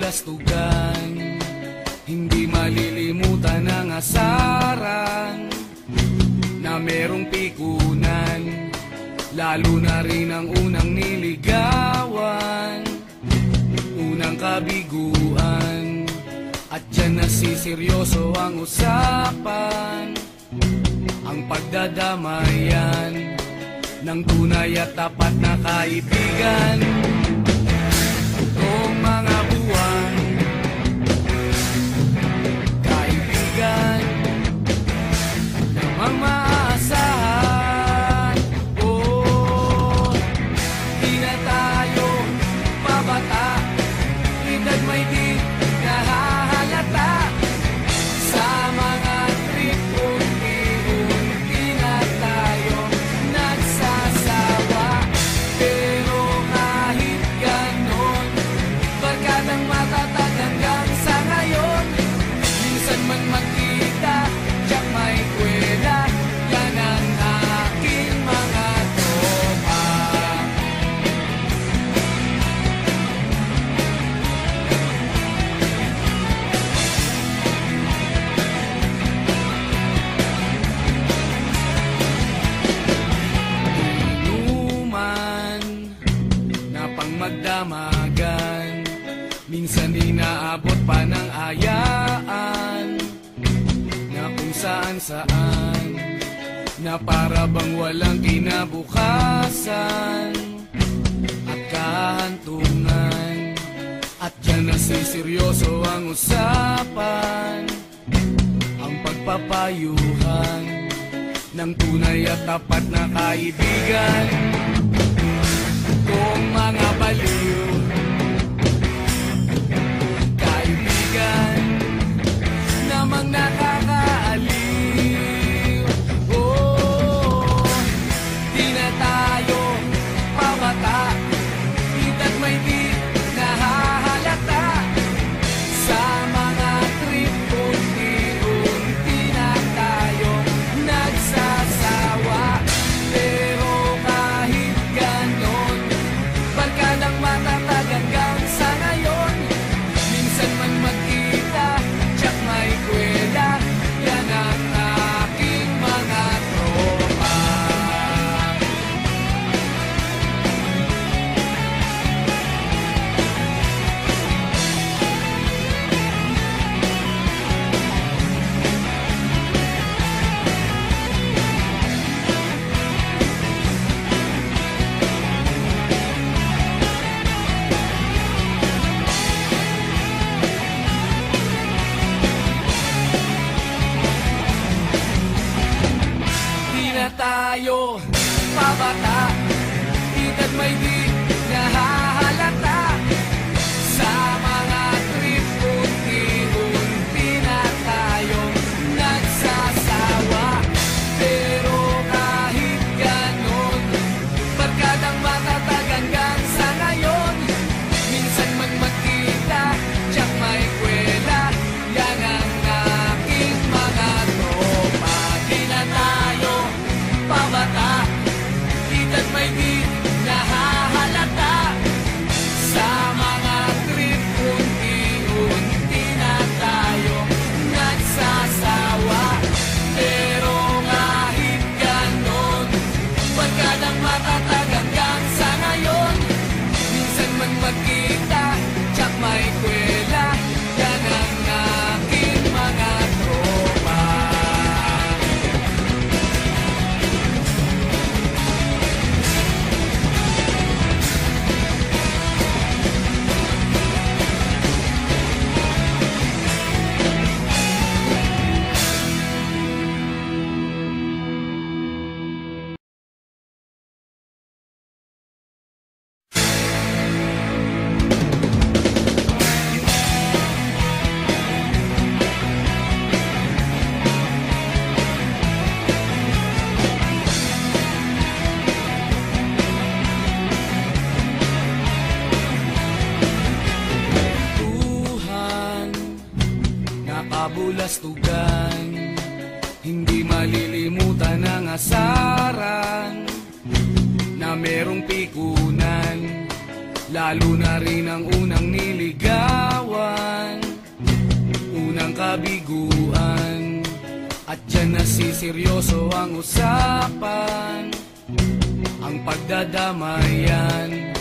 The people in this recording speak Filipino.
kabulastugan, hindi malilimutan ang asaran na merong pikunan, lalo na rin ang unang niligawan, unang kabiguan. At dyan nasiseryoso ang usapan, ang pagdadamayan ng tunay at tapat na kaibigan. Itong mga buwan, kaibigan namang maaasahan. Oh, di na tayo pabata, edad may di nahahalata. Sa mga trip unti-unti na tayo nagsasawa. Pero kahit ganon, barkadang matatag hanggang sa ngayon. Minsan man magkita, tiyak may kwela, yan ang aking mga tropa. Inuman na pang magdamagan, minsan inaabot pa ng ayaan, na kung saan-saan, na para bang walang kinabukasan at kahantungan. At dyan nasiseryoso ang usapan, ang pagpapayuhan ng tunay at tapat na kaibigan. Kung mga baliw, kaibigan namang nakakaaliw. Oh, di na tayo pabata, edad may di nahahalata. Sa mga trip unti-unti na tayo nagsasawa. Pero kahit ganon, barkadang matatag hanggang sa ngayon. Minsan man magkita, tiyak may kwela, yan ang aking mga tropa. Di na tayo pabata, edad may di nahahalata. Sa mga trip unti-unti na tayo nagsasawa. Pero kahit ganon, barkadang matatag hanggang sa ngayon. Minsan man magkita, tiyak may kwela, yan ang aking mga tropa. Di na tayo pabata, edad may di nahahalata. Sa mga trip unti-unti na tayo nagsasawa. Pero kahit ganon, barkadang matatag hanggang sa ngayon. Minsan man magkita, tiyak may kwela, yan ang aking mga tropa. kabulastugan, hindi malilimutan ang asaran na merong pikunan, Lalo na rin ang unang niligawan, unang kabiguan. At dyan nasiseryoso ang usapan, ang pagdadamayan.